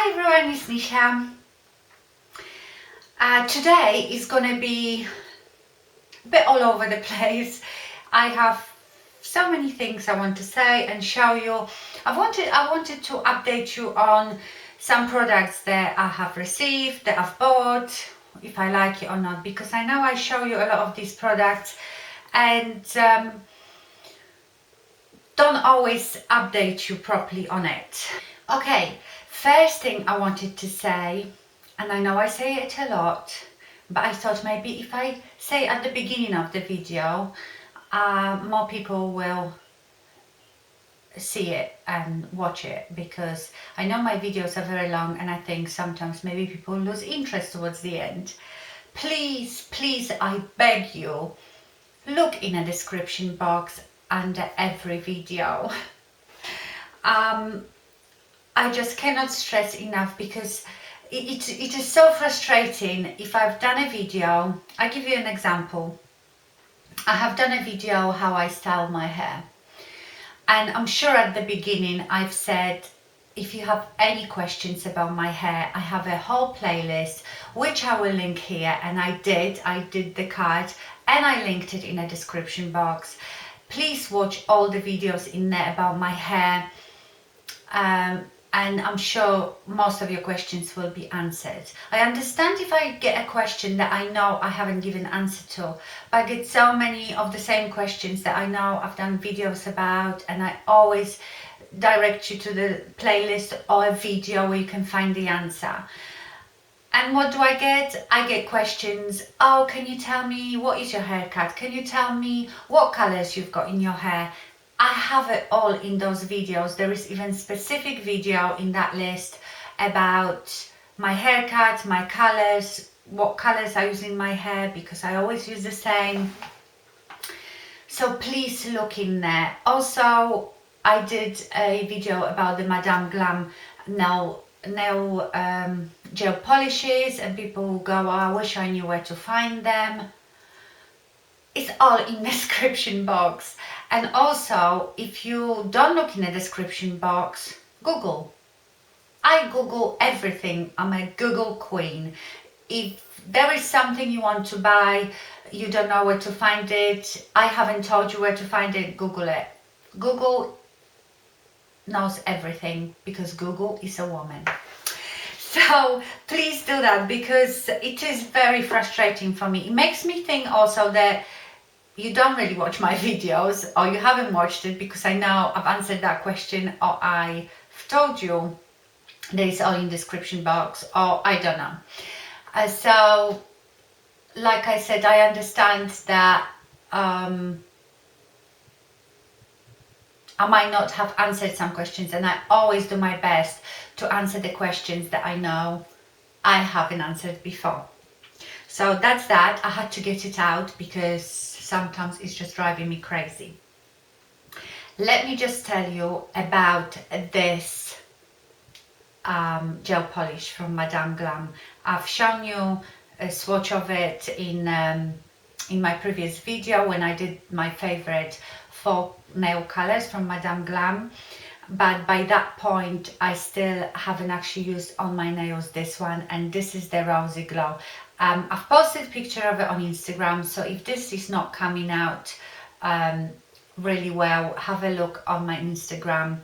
Hi everyone, it's Nisha. Today is going to be a bit all over the place. I have so many things I want to say and show you. I wanted to update you on some products that I have received, that I've bought, if I like it or not, because I know I show you a lot of these products and don't always update you properly on it. Okay, first thing I wanted to say, and I know I say it a lot, but I thought maybe if I say at the beginning of the video, more people will see it and watch it, because I know my videos are very long and I think sometimes maybe people lose interest towards the end. Please, please, I beg you, look in a description box under every video. I just cannot stress enough, because it is so frustrating. If I've done a video, I'll give you an example. I have done a video how I style my hair, and I'm sure at the beginning I've said, if you have any questions about my hair, I have a whole playlist which I will link here, and I did the card and I linked it in a description box. Please watch all the videos in there about my hair, and I'm sure most of your questions will be answered. I understand if I get a question that I know I haven't given answer to, but I get so many of the same questions that I know I've done videos about, and I always direct you to the playlist or a video where you can find the answer. And what do I get? I get questions. Oh, can you tell me what is your haircut? Can you tell me what colors you've got in your hair? I have it all in those videos. There is even specific video in that list about my haircut, my colors, what colors I use in my hair, because I always use the same. So please look in there. Also, I did a video about the Damn Glam nail gel polishes, and people go, oh, I wish I knew where to find them. It's all in the description box. And also, if you don't look in the description box, Google. I Google everything. I'm a Google queen. If there is something you want to buy, you don't know where to find it, I haven't told you where to find it, Google it. Google knows everything, because Google is a woman. So please do that, because it is very frustrating for me. It makes me think also that you don't really watch my videos, or you haven't watched it because I know I've answered that question, or I've told you that it's all in the description box, or I don't know. So like I said, I understand that I might not have answered some questions, and I always do my best to answer the questions that I know I haven't answered before. So that's that. I had to get it out because sometimes it's just driving me crazy. Let me just tell you about this gel polish from Damn Glam. I've shown you a swatch of it in my previous video when I did my favorite 4 nail colors from Damn Glam, but by that point I still haven't actually used on my nails this one, and this is the Rosy Glow. I've posted a picture of it on Instagram, so if this is not coming out really well, have a look on my Instagram.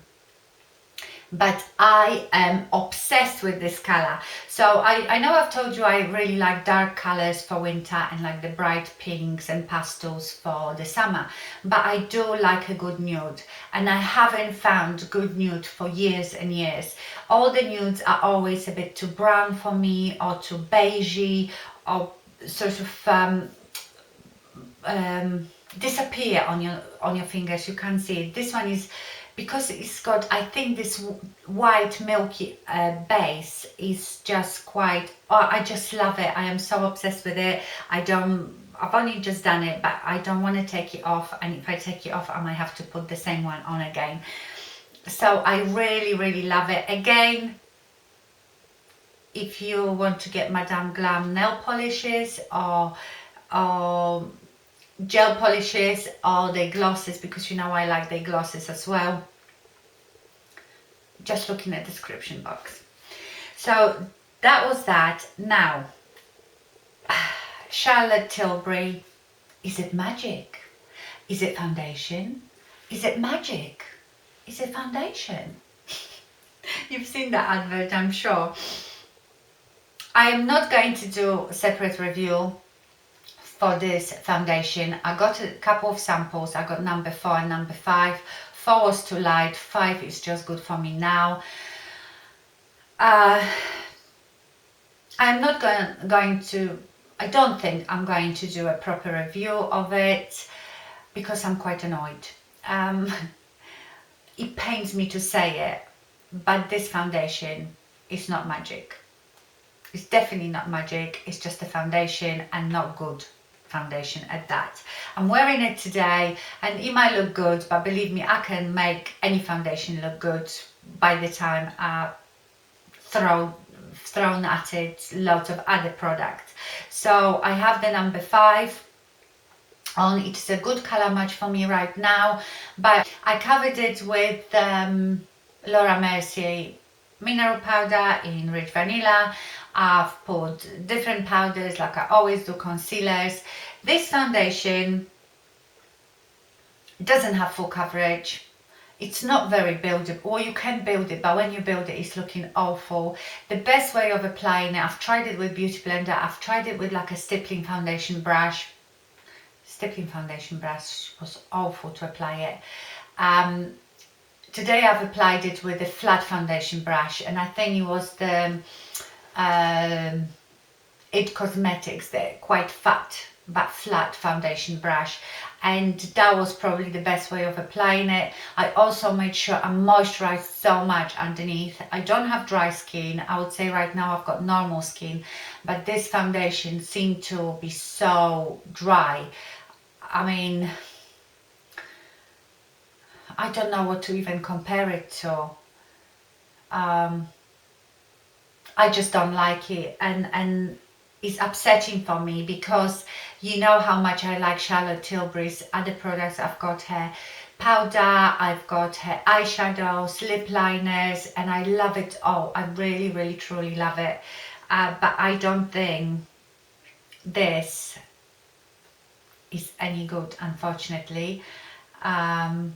But I am obsessed with this color. So I know I've told you I really like dark colors for winter and like the bright pinks and pastels for the summer, but I do like a good nude, and I haven't found good nude for years and years. All the nudes are always a bit too brown for me, or too beigey, or sort of disappear on your fingers. You can't see it. This one is, because it's got, I think this white milky base is just quite, oh, I just love it. I am so obsessed with it. I've only just done it, but I don't want to take it off, and if I take it off I might have to put the same one on again. So I really, really love it. Again, if you want to get Damn Glam nail polishes or gel polishes or the glosses, because you know I like the glosses as well, just look in the description box. So that was that. Now, Charlotte Tilbury, is it magic? Is it foundation? Is it magic? Is it foundation? You've seen that advert, I'm sure. I am not going to do a separate review for this foundation. I got a couple of samples. I got number 4 and number 5. 4 was too light, 5 is just good for me now. I'm not going to, I don't think I'm going to do a proper review of it because I'm quite annoyed. It pains me to say it, but this foundation is not magic. It's definitely not magic. It's just a foundation, and not good foundation at that. I'm wearing it today and it might look good, but believe me, I can make any foundation look good by the time I thrown at it lots of other products. So I have the number 5 on. It's a good color match for me right now, but I covered it with Laura Mercier mineral powder in rich vanilla. I've put different powders like I always do, concealers. This foundation doesn't have full coverage. It's not very buildable, or you can build it, but when you build it, it's looking awful. The best way of applying it, I've tried it with Beauty Blender, I've tried it with like a stippling foundation brush. Stippling foundation brush was awful to apply it. Today I've applied it with a flat foundation brush, and I think it was the It Cosmetics, the quite fat but flat foundation brush, and that was probably the best way of applying it. I also made sure I moisturized so much underneath. I don't have dry skin. I would say right now I've got normal skin, but this foundation seemed to be so dry. I mean, I don't know what to even compare it to. I just don't like it, and it's upsetting for me because you know how much I like Charlotte Tilbury's other products. I've got her powder, I've got her eyeshadows, lip liners, and I love it all. I really, really, truly love it. But I don't think this is any good, unfortunately. I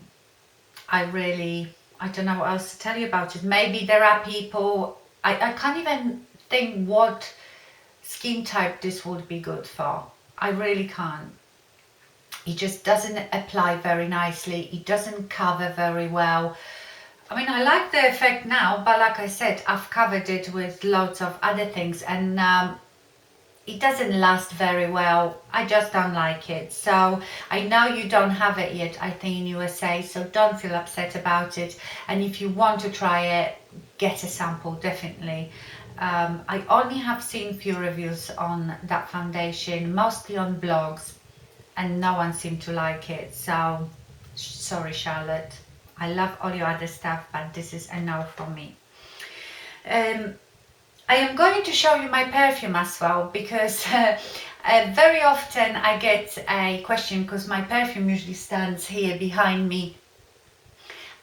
don't know what else to tell you about it. Maybe there are people, I can't even think what skin type this would be good for. I really can't. It just doesn't apply very nicely. It doesn't cover very well. I mean, I like the effect now, but like I said, I've covered it with lots of other things, and it doesn't last very well. I just don't like it. So I know you don't have it yet, I think, in USA, so don't feel upset about it. And if you want to try it, get a sample, definitely. I only have seen few reviews on that foundation, mostly on blogs, and no one seemed to like it. So sorry, Charlotte. I love all your other stuff, but this is a no for me. I am going to show you my perfume as well, because very often I get a question, because my perfume usually stands here behind me,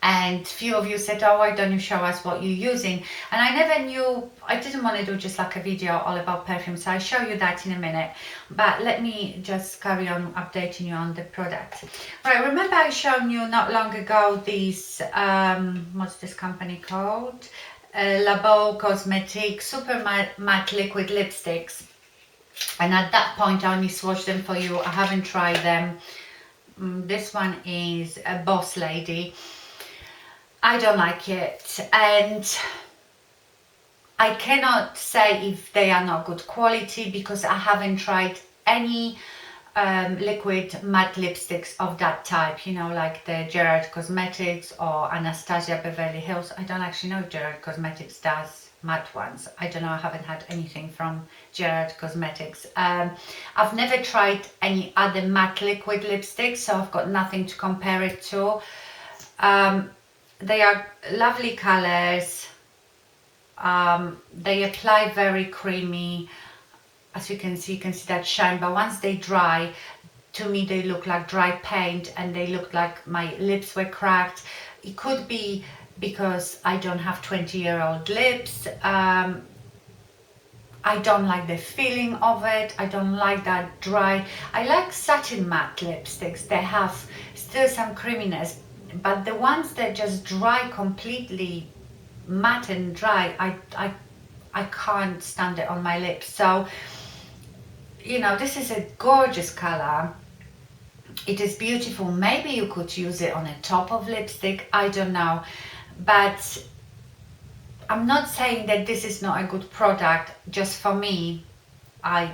and few of you said, oh, why don't you show us what you're using? And I never knew, I didn't want to do just like a video all about perfume, so I'll show you that in a minute. But let me just carry on updating you on the product. Right, remember I shown you not long ago these, what's this company called? Labo Cosmetic Super Matte Liquid Lipsticks. And at that point I only swatched them for you. I haven't tried them. This one is a Boss Lady. I don't like it, and I cannot say if they are not good quality because I haven't tried any liquid matte lipsticks of that type, you know, like the Gerard Cosmetics or Anastasia Beverly Hills. I don't actually know if Gerard Cosmetics does matte ones. I don't know, I haven't had anything from Gerard Cosmetics. I've never tried any other matte liquid lipsticks, so I've got nothing to compare it to. They are lovely colors. They apply very creamy. As you can see that shine, but once they dry, to me they look like dry paint, and they look like my lips were cracked. It could be because I don't have 20-year-old lips. I don't like the feeling of it. I don't like that dry. I like satin matte lipsticks. They have still some creaminess, but the ones that just dry completely matte and dry, I can't stand it on my lips. So, you know, this is a gorgeous color. It is beautiful. Maybe you could use it on a top of lipstick, I don't know, but I'm not saying that this is not a good product. Just for me, I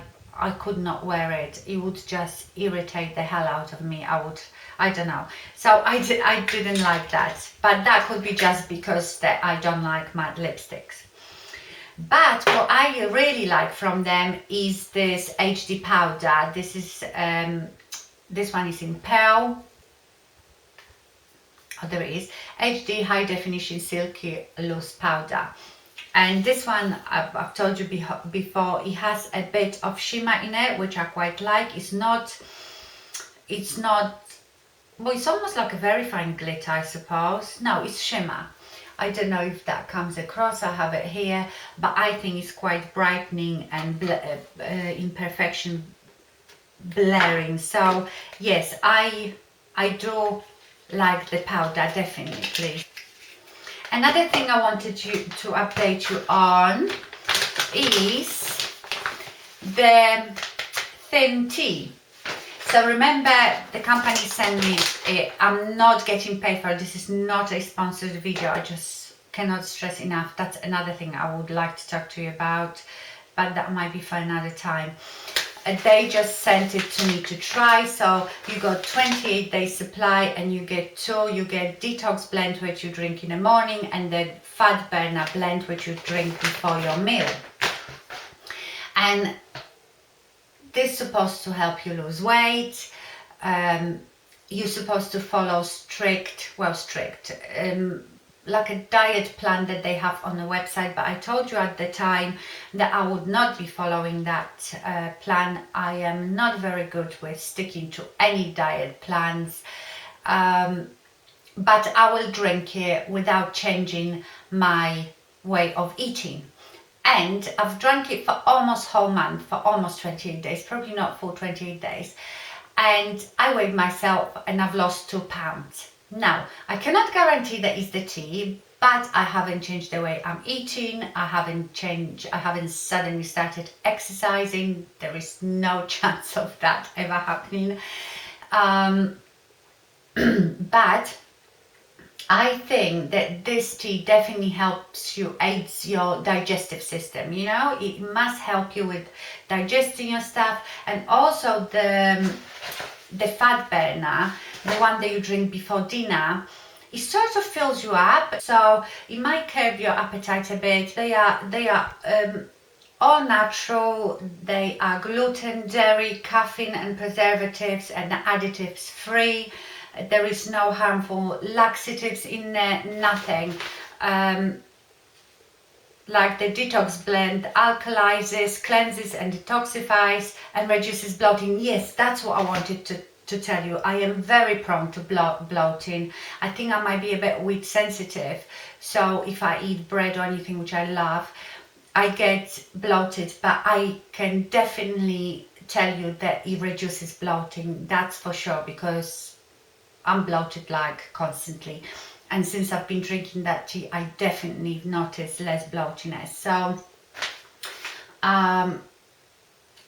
could not wear it. It would just irritate the hell out of me. I don't know. So I didn't like that. But that could be just because that I don't like matte lipsticks. But what I really like from them is this HD powder. This is this one is in Pearl. Oh, there it is. HD High Definition Silky Loose Powder. And this one, I've told you before, it has a bit of shimmer in it, which I quite like. It's not, well, it's almost like a very fine glitter, I suppose. No, it's shimmer. I don't know if that comes across. I have it here, but I think it's quite brightening and imperfection blaring. So yes, I do like the powder, definitely. Another thing I wanted to update you on is the thin tea. So remember, the company sent me it. I'm not getting paid for it. This is not a sponsored video. I just cannot stress enough. That's another thing I would like to talk to you about, but that might be for another time. They just sent it to me to try. So you got 28 days supply, and you get two. You get detox blend, which you drink in the morning, and the fat burner blend, which you drink before your meal. And this is supposed to help you lose weight. You're supposed to follow strict, like a diet plan that they have on the website, but I told you at the time that I would not be following that plan. I am not very good with sticking to any diet plans, but I will drink it without changing my way of eating. And I've drank it for almost whole month, for almost 28 days, probably not full 28 days. And I weighed myself and I've lost 2 pounds. Now, I cannot guarantee that it's the tea, but I haven't changed the way I'm eating. I haven't suddenly started exercising. There is no chance of that ever happening. But I think that this tea definitely helps you, aids your digestive system. You know, it must help you with digesting your stuff, and also the fat burner, the one that you drink before dinner, it sort of fills you up, so it might curb your appetite a bit. They are all natural. They are gluten, dairy, caffeine and preservatives and additives free. There is no harmful laxatives in there, nothing. Like the detox blend alkalizes, cleanses and detoxifies and reduces bloating. Yes, that's what I wanted to tell you. I am very prone to bloating. I think I might be a bit wheat sensitive. So if I eat bread or anything, which I love, I get bloated, but I can definitely tell you that it reduces bloating. That's for sure, because I'm bloated like constantly, and since I've been drinking that tea, I definitely notice less bloatiness. So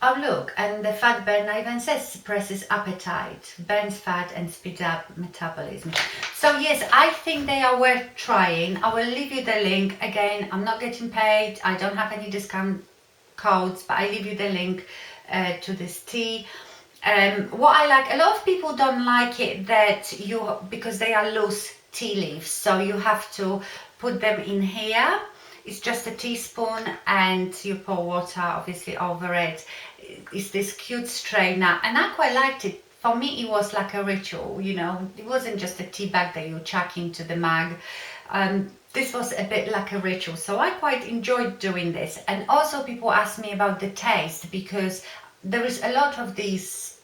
oh look, and the fat burner even says suppresses appetite, burns fat and speeds up metabolism. So yes, I think they are worth trying. I will leave you the link. Again, I'm not getting paid, I don't have any discount codes, but I leave you the link to this tea. What I like, a lot of people don't like it because they are loose tea leaves, so you have to put them in here. It's just a teaspoon and you pour water obviously over it. It's this cute strainer, and I quite liked it. For me, it was like a ritual, you know. It wasn't just a tea bag that you chuck into the mug. This was a bit like a ritual, so I quite enjoyed doing this. And also people ask me about the taste, because there is a lot of these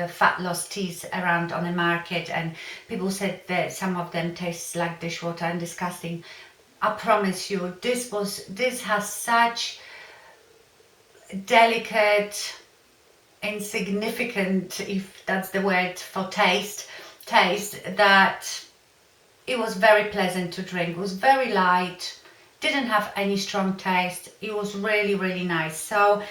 fat loss teas around on the market, and people said that some of them taste like dishwater and disgusting. I promise you, this has such delicate, insignificant, if that's the word for taste, that it was very pleasant to drink. It was very light, didn't have any strong taste. It was really, really nice. So,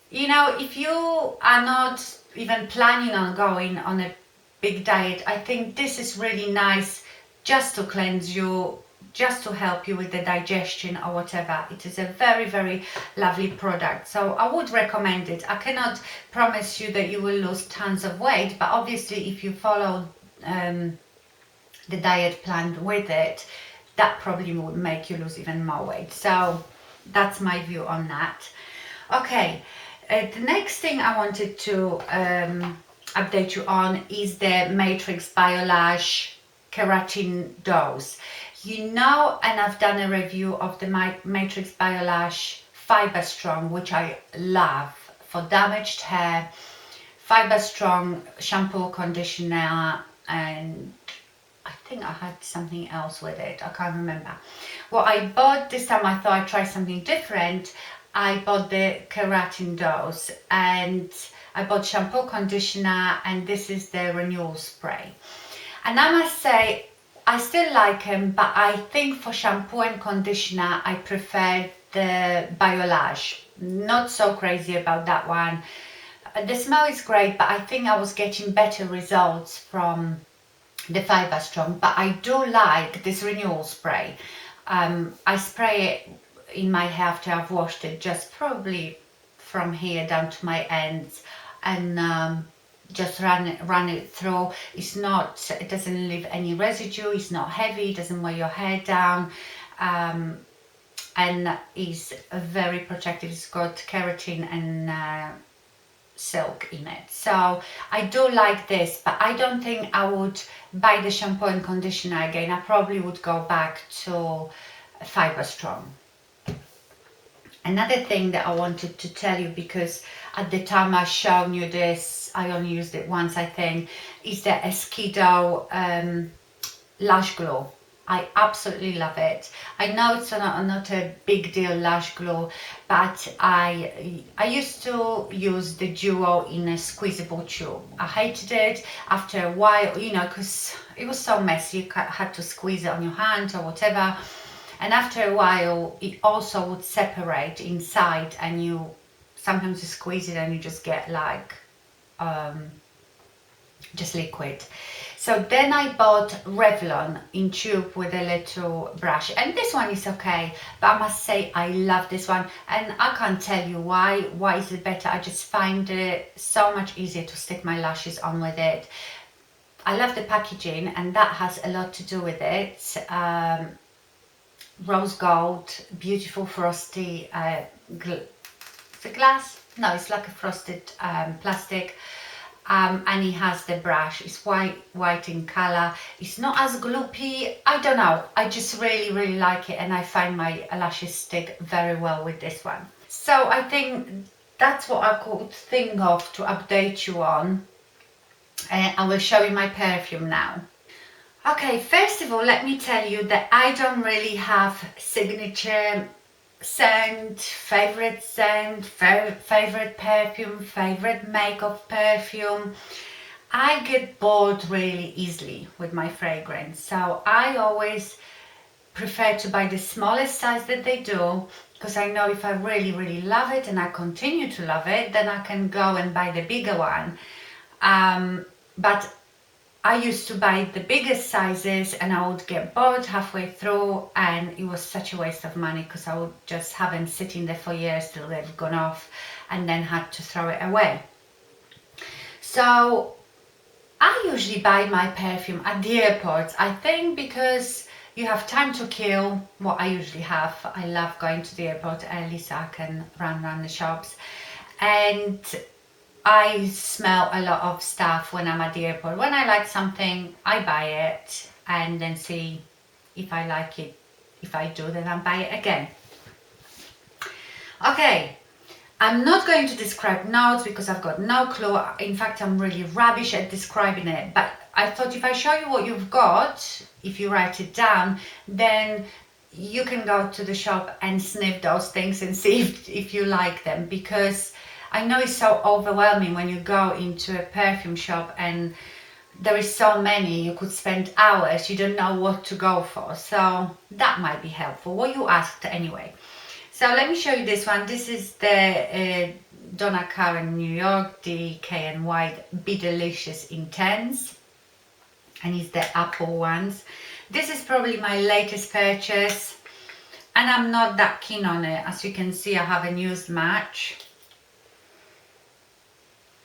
you know, if you are not even planning on going on a big diet, I think this is really nice just to cleanse you, just to help you with the digestion or whatever. It is a very, very lovely product. So I would recommend it. I cannot promise you that you will lose tons of weight, but obviously if you follow the diet plan with it, that probably would make you lose even more weight. So that's my view on that. Okay, the next thing I wanted to update you on is the Matrix Biolash Keratindose. You know, and I've done a review of the Matrix Biolash Fiber Strong, which I love for damaged hair. Fiber Strong shampoo, conditioner, and I think I had something else with it. I can't remember. What I bought this time, I thought I'd try something different. I bought the keratindose, and I bought shampoo, conditioner, and this is the renewal spray. And I must say, I still like them, but I think for shampoo and conditioner, I prefer the biolage. Not so crazy about that one. The smell is great, but I think I was getting better results from the Fiber Strong. But I do like this renewal spray. I spray it in my hair after I've washed it, just probably from here down to my ends, and just run it through. It doesn't leave any residue, it's not heavy, it doesn't weigh your hair down, and is very protective. It's got keratin and silk in it. So I do like this, but I don't think I would buy the shampoo and conditioner again. I probably would go back to Fiber Strong. Another thing that I wanted to tell you, because at the time I shown you this, I only used it once I think, is the Esqido lash glue. I absolutely love it. I know it's not a big deal lash glue, but I used to use the duo in a squeezable tube. I hated it after a while, you know, because it was so messy. You had to squeeze it on your hand or whatever. And after a while, it also would separate inside, and sometimes you squeeze it and you just get like just liquid. So then I bought Revlon in tube with a little brush, and this one is okay, but I must say I love this one, and I can't tell you why is it better. I just find it so much easier to stick my lashes on with it. I love the packaging, and that has a lot to do with it. Rose gold, beautiful frosty the glass? No, it's like a frosted plastic. And it has the brush. It's white in color. It's not as gloopy. I don't know. I just really, really like it, and I find my lashes stick very well with this one. So I think that's what I could think of to update you on. I will show you my perfume now. Okay, first of all, let me tell you that I don't really have signature scent, favorite perfume, favorite makeup perfume. I get bored really easily with my fragrance, so I always prefer to buy the smallest size that they do, because I know if I really, really love it and I continue to love it, then I can go and buy the bigger one. But I used to buy the biggest sizes, and I would get bored halfway through, and it was such a waste of money, because I would just have them sitting there for years till they've gone off, and then had to throw it away. So I usually buy my perfume at the airport, I think, because you have time to kill. What I usually have, I love going to the airport early so I can run around the shops, and I smell a lot of stuff when I'm at the airport. When I like something, I buy it and then see if I like it. If I do, then I buy it again. Okay, I'm not going to describe notes because I've got no clue. In fact, I'm really rubbish at describing it. But I thought if I show you what you've got, if you write it down, then you can go to the shop and sniff those things and see if you like them. Because I know it's so overwhelming when you go into a perfume shop and there is so many, you could spend hours, you don't know what to go for. So that might be helpful. What you asked anyway. So let me show you this one. This is the Donna Karan New York DKNY Be Delicious Intense, and it's the apple ones. This is probably my latest purchase, and I'm not that keen on it. As you can see, I haven't used much.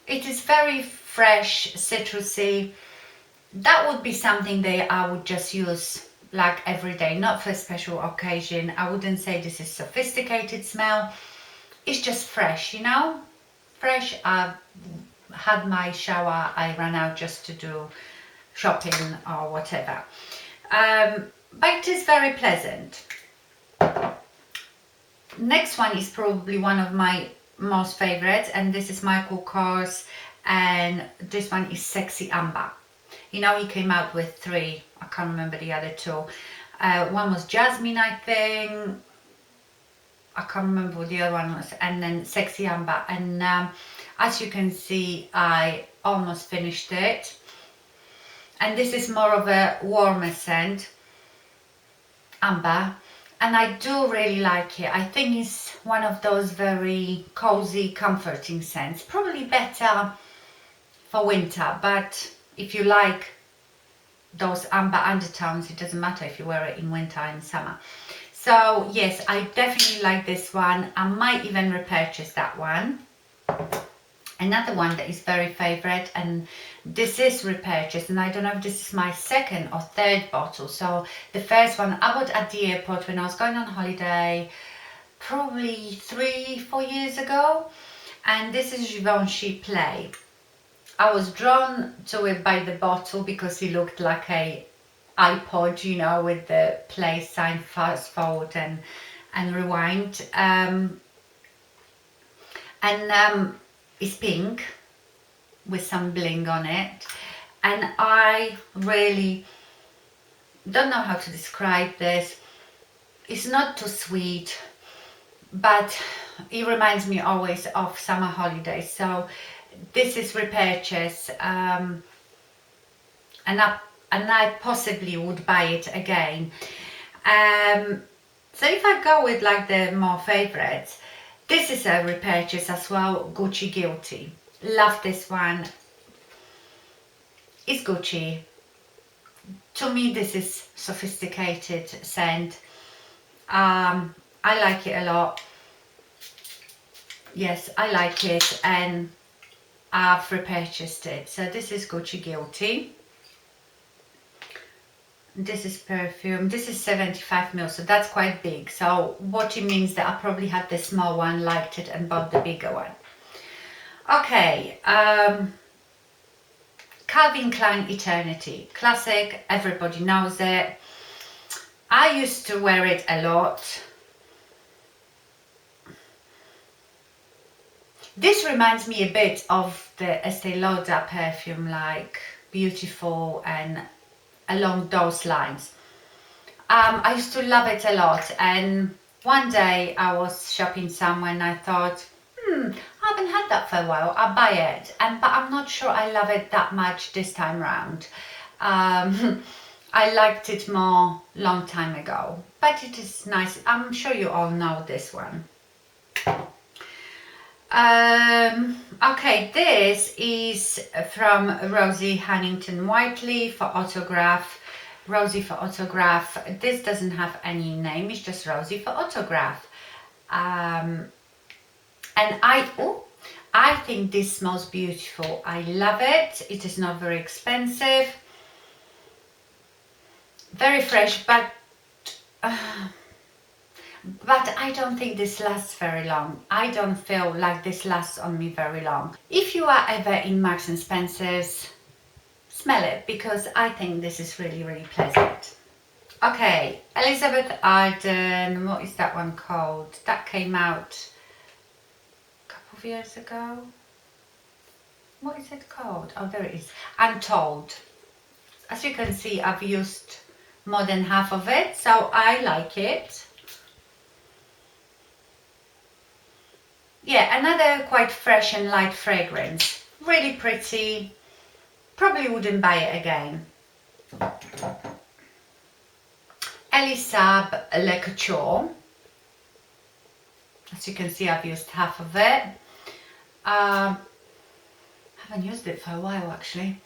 It is very fresh, citrusy. That would be something that I would just use like every day, not for a special occasion. I wouldn't say this is sophisticated smell. It's just fresh, you know, fresh. I've had my shower, I ran out just to do shopping or whatever, but it is very pleasant. Next one is probably one of my most favorites, and this is Michael Kors, and this one is Sexy Amber. You know, he came out with 3, I can't remember the other 2. One was Jasmine, I think. I can't remember what the other one was. And then Sexy Amber. And as you can see, I almost finished it. And this is more of a warmer scent, amber. And I do really like it. I think it's one of those very cozy, comforting scents. Probably better for winter, but if you like those amber undertones, it doesn't matter if you wear it in winter and summer. So yes, I definitely like this one. I might even repurchase that one. Another one that is very favorite, and this is repurchased, and I don't know if this is my 2nd or 3rd bottle. So the first one I bought at the airport when I was going on holiday, probably 3-4 years ago, and this is Givenchy Play. I was drawn to it by the bottle because it looked like a iPod, you know, with the play sign, fast forward and rewind. It's pink with some bling on it, and I really don't know how to describe this. It's not too sweet, but it reminds me always of summer holidays. So this is repurchase, and I possibly would buy it again. So if I go with like the more favorites, this is a repurchase as well, Gucci Guilty. Love this one. It's Gucci. To me, this is sophisticated scent. I like it a lot. Yes, I like it, and I've repurchased it. So this is Gucci Guilty. This is Perfume. This is 75ml, so that's quite big. So what it means that I probably had the small one, liked it, and bought the bigger one. Okay, Calvin Klein Eternity. Classic, everybody knows it. I used to wear it a lot. This reminds me a bit of the Estee Lauder perfume, like Beautiful and along those lines. I used to love it a lot, and one day I was shopping somewhere and I thought, I haven't had that for a while, I'll buy it. But I'm not sure I love it that much this time round. I liked it more long time ago, but it is nice. I'm sure you all know this one. Okay, this is from Rosy HuntingtonWhiteley for Autograph. Rosy For Autograph. This doesn't have any name, it's just Rosy For Autograph. And I think this smells beautiful. I love it. It is not very expensive. Very fresh, but I don't think this lasts very long. I don't feel like this lasts on me very long. If you are ever in Marks and Spencer's, smell it, because I think this is really, really pleasant. Okay, Elizabeth Arden, what is that one called? That came out a of years ago. What is it called? Oh, there it is. Untold. As you can see, I've used more than half of it, so I like it. Yeah, another quite fresh and light fragrance. Really pretty. Probably wouldn't buy it again. Elie Saab Le Couture. As you can see, I've used half of it. Haven't used it for a while actually.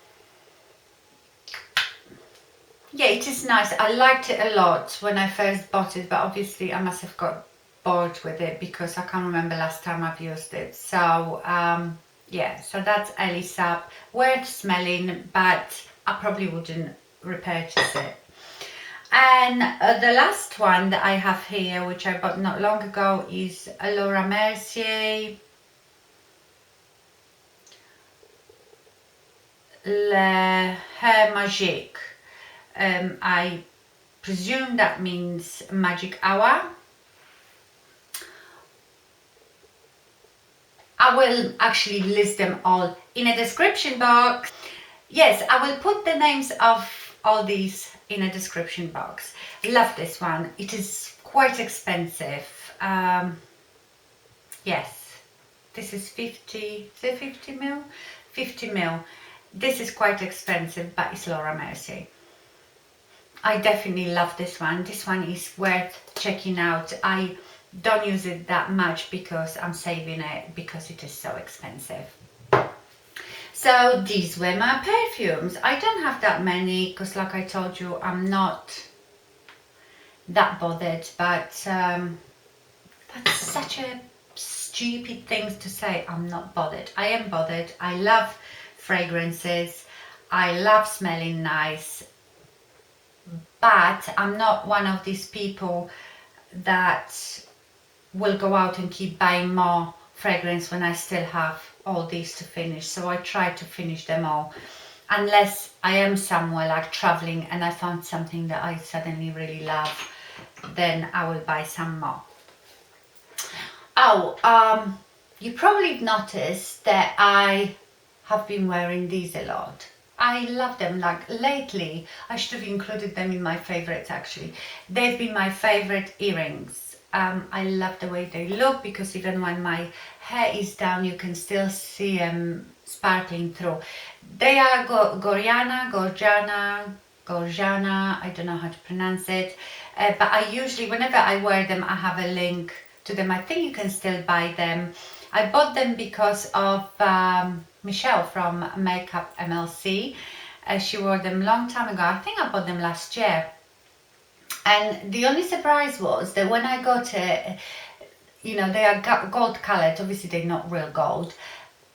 Yeah, it is nice. I liked it a lot when I first bought it, but obviously I must have got bored with it because I can't remember last time I've used it. So yeah, so that's Elie Saab. Worth smelling, but I probably wouldn't repurchase it. And the last one that I have here, which I bought not long ago, is Laura Mercier Le Her Magique. I presume that means magic hour. I will actually list them all in a description box. Yes, I will put the names of all these in a description box. Love this one. It is quite expensive. Yes, this is 50, is it 50 mil? 50 mil. This is quite expensive, but it's Laura Mercier. I definitely love this one. This one is worth checking out. I don't use it that much because I'm saving it because it is so expensive. So these were my perfumes. I don't have that many because, like I told you, I'm not that bothered, but that's such a stupid thing to say. I'm not bothered. I am bothered. I love fragrances. I love smelling nice, but I'm not one of these people that will go out and keep buying more fragrance when I still have all these to finish. So I try to finish them all, unless I am somewhere like traveling and I found something that I suddenly really love, then I will buy some more. Oh, you probably noticed that I have been wearing these a lot. I love them. Like lately, I should have included them in my favorites actually. They've been my favorite earrings. I love the way they look because even when my hair is down, you can still see them sparkling through. They are Gorjana, I don't know how to pronounce it, but I usually, whenever I wear them, I have a link to them. I think you can still buy them. I bought them because of Michelle from Makeup MLC. She wore them long time ago. I think I bought them last year. And the only surprise was that when I got it, you know, they are gold colored. Obviously, they're not real gold.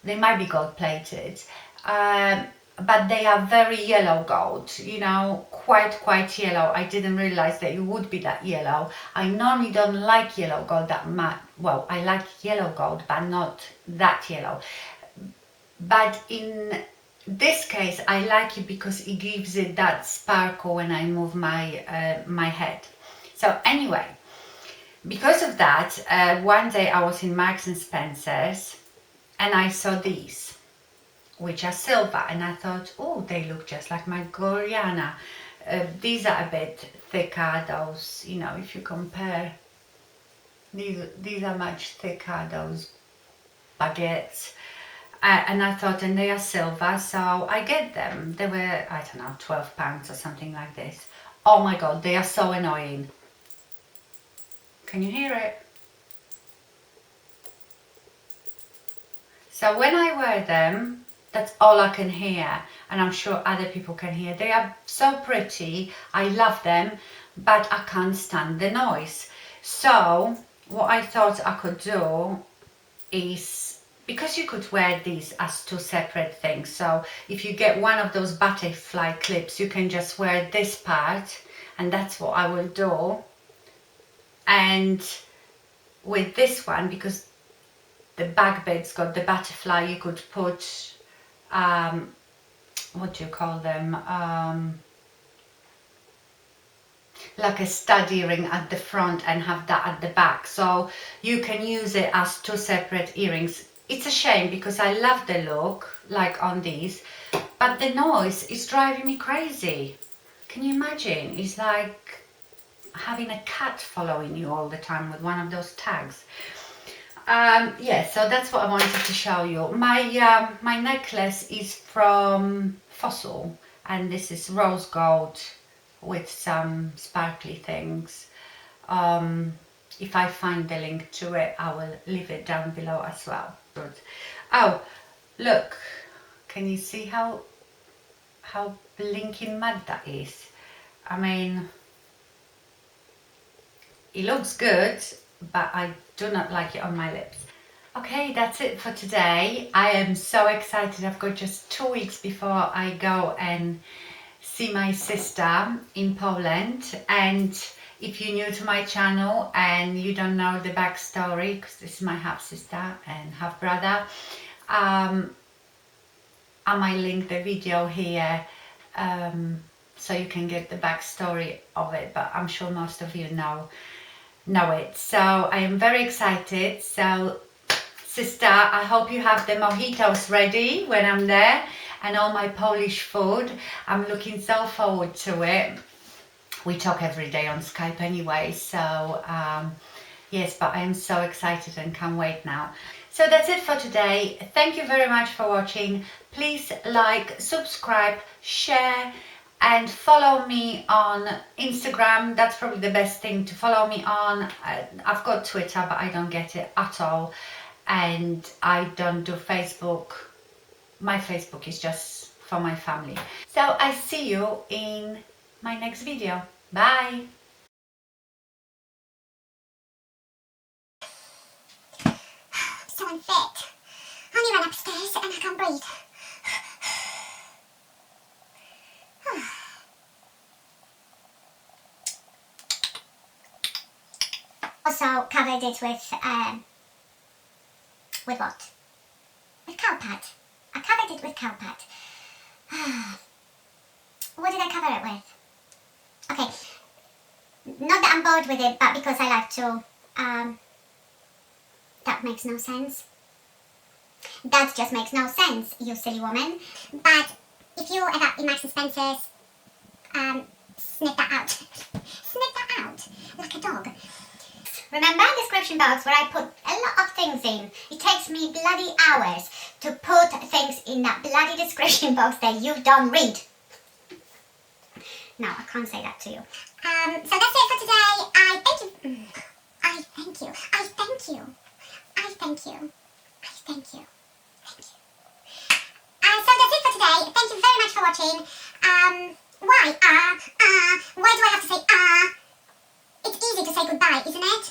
They might be gold plated. But they are very yellow gold, you know, quite yellow. I didn't realize that it would be that yellow. I normally don't like yellow gold that much. Well, I like yellow gold, but not that yellow. But in this case, I like it because it gives it that sparkle when I move my my head. So anyway, because of that, one day I was in Marks and Spencer's and I saw these, which are silver, and I thought, oh, they look just like my Gorjana. These are a bit thicker, those, you know, if you compare, these are much thicker, those baguettes. And I thought, and they are silver, so I get them. They were, I don't know, £12 or something like this. Oh my god, they are so annoying. Can you hear it? So when I wear them, that's all I can hear, and I'm sure other people can hear. They are so pretty, I love them, but I can't stand the noise. So what I thought I could do is, because you could wear these as two separate things, so if you get one of those butterfly clips, you can just wear this part, and that's what I will do. And with this one, because the back bit's got the butterfly, you could put what do you call them, like a stud earring at the front and have that at the back, so you can use it as two separate earrings. It's a shame because I love the look, like on these, but the noise is driving me crazy. Can you imagine? It's like having a cat following you all the time with one of those tags. Yeah, so that's what I wanted to show you. My necklace is from Fossil, and this is rose gold with some sparkly things. If I find the link to it, I will leave it down below as well. Good. Oh, look, can you see how blinking mad that is? I mean, it looks good, but I do not like it on my lips. Okay, that's it for today. I am so excited. I've got just 2 weeks before I go and see my sister in Poland. And if you're new to my channel and you don't know the backstory, because this is my half sister and half brother, I might link the video here so you can get the backstory of it, but I'm sure most of you know it. So I am very excited. So sister, I hope you have the mojitos ready when I'm there and all my Polish food. I'm looking so forward to it. We talk every day on Skype anyway, so yes, but I am so excited and can't wait now. So that's it for today. Thank you very much for watching. Please like, subscribe, share, and follow me on Instagram. That's probably the best thing to follow me on. I've got Twitter, but I don't get it at all. And I don't do Facebook. My Facebook is just for my family. So I see you in my next video. Bye. So unfit. I only ran upstairs and I can't breathe. Also covered it with what? With cowpat. I covered it with cowpat. What did I cover it with? Okay, not that I'm bored with it, but because I like to, that makes no sense. That just makes no sense, you silly woman. But if you ever in Marks and Spencer's, sniff that out. Sniff that out, like a dog. Remember the description box where I put a lot of things in? It takes me bloody hours to put things in that bloody description box that you don't read. No, I can't say that to you. So that's it for today. I thank you. I thank you. I thank you. I thank you. I thank you. Thank you. So that's it for today. Thank you very much for watching. Why? Why do I have to say It's easy to say goodbye, isn't it?